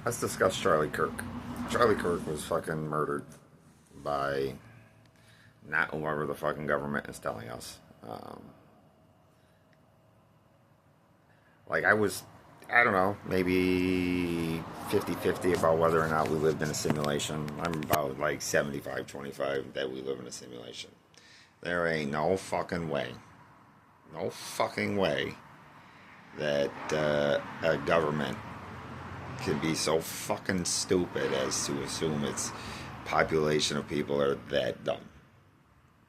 Let's discuss Charlie Kirk. Charlie Kirk was fucking murdered by not whoever the fucking government is telling us. I don't know, maybe 50-50 about whether or not we lived in a simulation. I'm about like 75-25 that we live in a simulation. There ain't no fucking way, no fucking way that a government can be so fucking stupid as to assume its population of people are that dumb.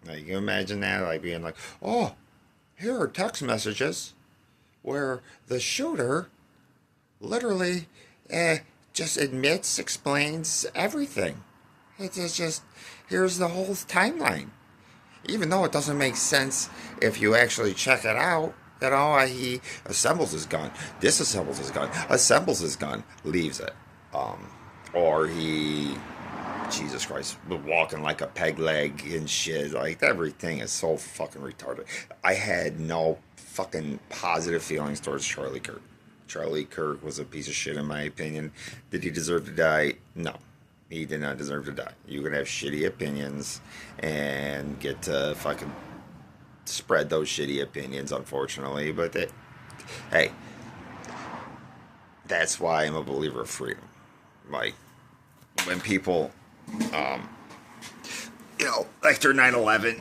Like, you imagine that, like being like, oh, here are text messages where the shooter literally just admits, explains everything. It's just, here's the whole timeline. Even though it doesn't make sense if you actually check it out. You know, he assembles his gun, disassembles his gun, assembles his gun, leaves it. Or he, Jesus Christ, walking like a peg leg and shit. Like, everything is so fucking retarded. I had no fucking positive feelings towards Charlie Kirk. Charlie Kirk was a piece of shit in my opinion. Did he deserve to die? No. He did not deserve to die. You can have shitty opinions and get to fucking spread those shitty opinions, unfortunately. But hey, that's why I'm a believer of freedom. Like, when people, after 9/11,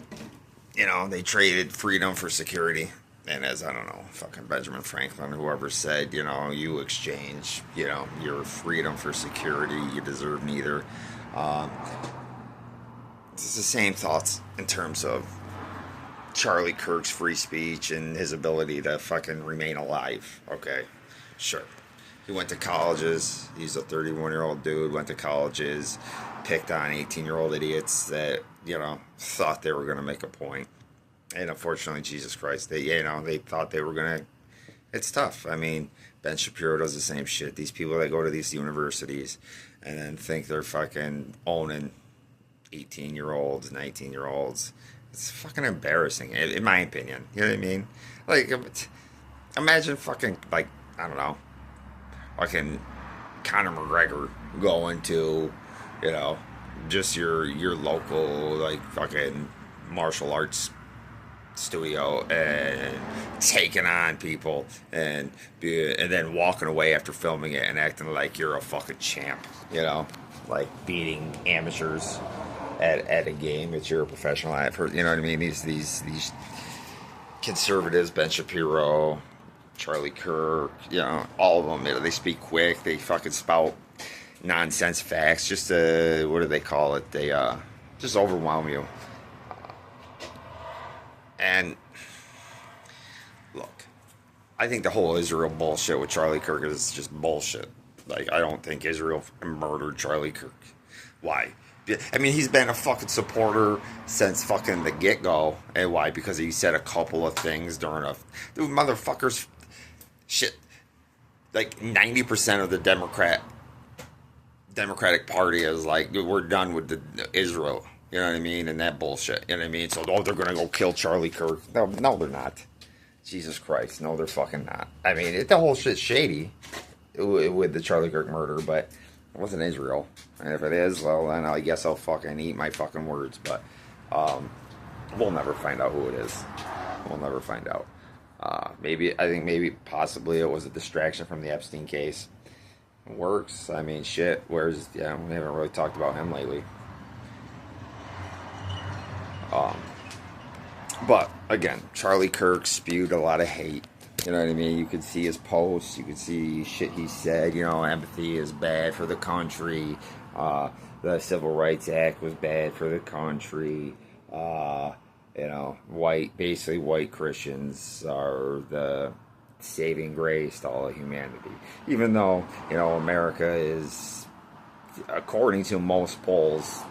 they traded freedom for security. And as, I don't know, fucking Benjamin Franklin, whoever said, you exchange, your freedom for security, you deserve neither. It's the same thoughts in terms of Charlie Kirk's free speech and his ability to fucking remain alive. Okay, sure. He went to colleges. He's a 31-year-old dude, went to colleges, picked on 18-year-old idiots that, thought they were going to make a point. And unfortunately, Jesus Christ, they thought they were going to. It's tough. I mean, Ben Shapiro does the same shit. These people that go to these universities and then think they're fucking owning 18-year-olds, 19-year-olds. It's fucking embarrassing, in my opinion. You know what I mean? Like, imagine fucking, like, I don't know, fucking Conor McGregor going to, just your local, like, fucking martial arts studio and taking on people and then walking away after filming it and acting like you're a fucking champ, like beating amateurs at a game that you're a professional at. You know what I mean? These conservatives, Ben Shapiro, Charlie Kirk, all of them, they speak quick, they fucking spout nonsense facts, just to, what do they call it? They just overwhelm you. And look, I think the whole Israel bullshit with Charlie Kirk is just bullshit. Like, I don't think Israel murdered Charlie Kirk. Why? I mean, he's been a fucking supporter since fucking the get-go. And why? Because he said a couple of things during dude, motherfuckers, shit. Like, 90% of the Democratic Party is like, we're done with the Israel. You know what I mean? And that bullshit. You know what I mean? So, they're going to go kill Charlie Kirk. No, they're not. Jesus Christ. No, they're fucking not. I mean, the whole shit's shady with the Charlie Kirk murder, but it wasn't Israel. And if it is, well, then I guess I'll fucking eat my fucking words. But we'll never find out who it is. We'll never find out. Possibly it was a distraction from the Epstein case. It works. I mean, shit. We haven't really talked about him lately. But again, Charlie Kirk spewed a lot of hate. You know what I mean? You could see his posts. You could see shit he said. Empathy is bad for the country. The Civil Rights Act was bad for the country. Basically white Christians are the saving grace to all of humanity. Even though, America is, according to most polls,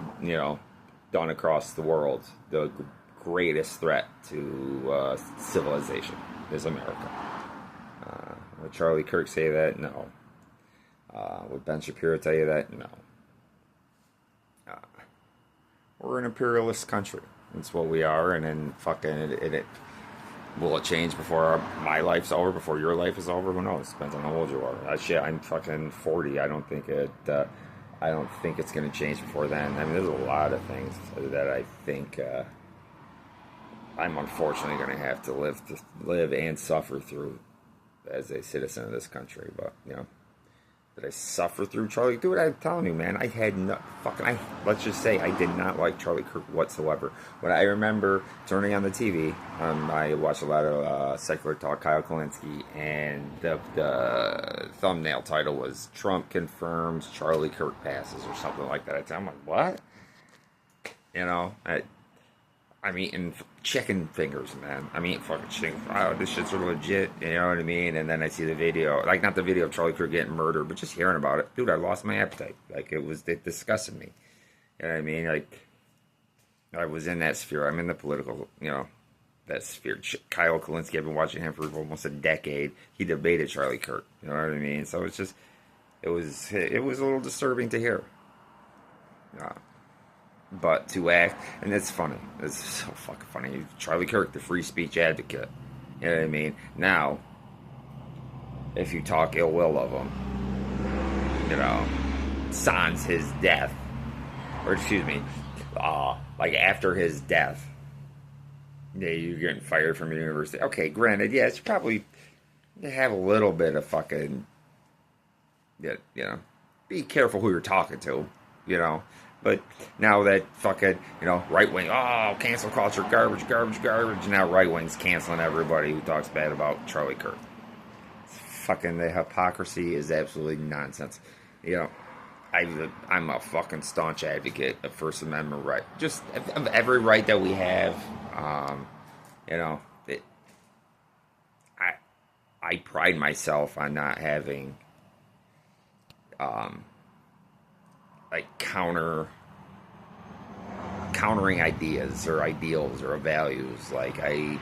done across the world, the greatest threat to civilization is America. Would Charlie Kirk say that? No. Would Ben Shapiro tell you that? No. We're an imperialist country. That's what we are, and then fucking Will it change before my life's over? Before your life is over? Who knows? Depends on how old you are. Shit, I'm fucking 40. I don't think it. I don't think it's going to change before then. I mean, there's a lot of things that I think I'm unfortunately going to have to live and suffer through as a citizen of this country. But you know, did I suffer through Charlie? Dude, I'm telling you, man, I had no fucking. Let's just say I did not like Charlie Kirk whatsoever. When I remember turning on the TV, I watched a lot of secular talk, Kyle Kalinske, and the thumbnail title was "Trump confirms Charlie Kirk passes" or something like that. I'm like, what? You know, I'm eating chicken fingers, man. I'm eating fucking chicken. Wow, this shit's legit. You know what I mean? And then I see the video, like not the video of Charlie Kirk getting murdered, but just hearing about it, dude. I lost my appetite. Like it disgusted me. You know what I mean? Like I was in that sphere. I'm in the political, you know, that sphere. Kyle Kalinske, I've been watching him for almost a decade. He debated Charlie Kirk. You know what I mean? So it's just, it was a little disturbing to hear. But to act, and it's funny. It's so fucking funny. Charlie Kirk, the free speech advocate. You know what I mean? Now, if you talk ill will of him, you know, sans his death, or excuse me, like after his death, yeah, you're getting fired from the university. Okay, granted, yeah, it's probably you have a little bit of fucking, you know, be careful who you're talking to, you know. But now that fucking, you know, right wing, cancel culture, garbage. Now right wing's canceling everybody who talks bad about Charlie Kirk. Fucking the hypocrisy is absolutely nonsense. You know, I'm a fucking staunch advocate of First Amendment right, just of every right that we have. You know, I pride myself on not having like countering ideas or ideals or values. Like and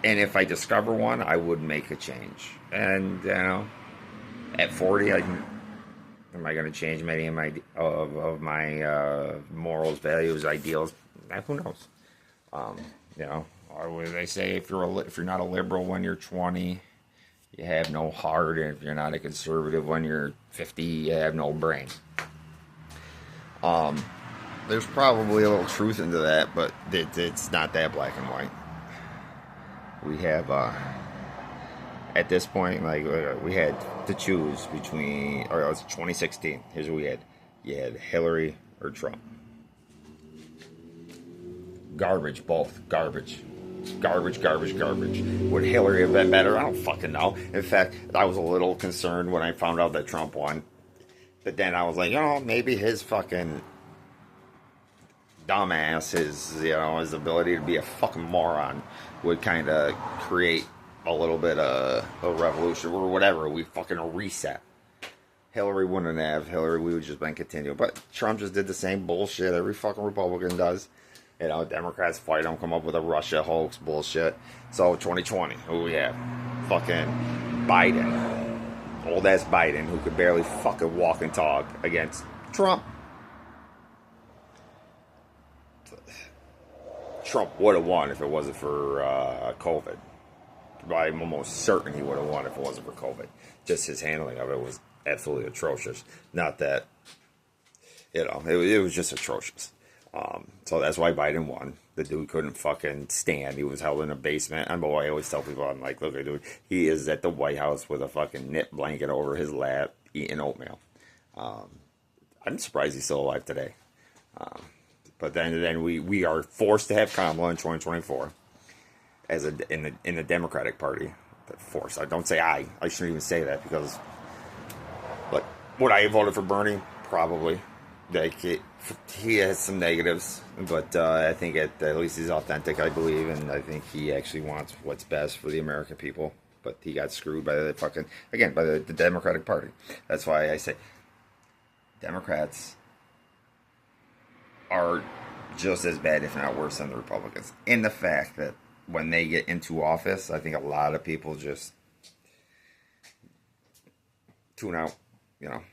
if I discover one, I would make a change. And you know, at 40, am I going to change many of my morals, values, ideals? Who knows? You know, or they say if you're not a liberal when you're 20. You have no heart, and if you're not a conservative when you're 50, you have no brain. There's probably a little truth into that, but it's not that black and white. We have, at this point, like, we had to choose between, or it was 2016. Here's what we had. You had Hillary or Trump. Garbage, both. Garbage. Would Hillary have been better? I don't fucking know. In fact, I was a little concerned when I found out that Trump won. But then I was like, you know, maybe his fucking dumbass, his ability to be a fucking moron would kind of create a little bit of a revolution or whatever. We fucking reset. Hillary wouldn't have. Hillary, we would just been continue. But Trump just did the same bullshit every fucking Republican does. You know, Democrats fight them, come up with a Russia hoax bullshit. So 2020, who we have? Fucking Biden. Old ass Biden, who could barely fucking walk and talk, against Trump. Trump would have won if it wasn't for COVID. I'm almost certain he would have won if it wasn't for COVID. Just his handling of it was absolutely atrocious. Not that, you know, it was just atrocious. So that's why Biden won. The dude couldn't fucking stand. He was held in a basement. And boy, I always tell people, I'm like, look, dude, he is at the White House with a fucking knit blanket over his lap, eating oatmeal. I'm surprised he's still alive today. But then we are forced to have Kamala in 2024 in the Democratic Party. Forced. I don't say I shouldn't even say that because, like, would I have voted for Bernie? Probably. Like he has some negatives, but I think at least he's authentic, I believe, and I think he actually wants what's best for the American people. But he got screwed by the Democratic Party. That's why I say Democrats are just as bad, if not worse, than the Republicans. In the fact that when they get into office, I think a lot of people just tune out, you know.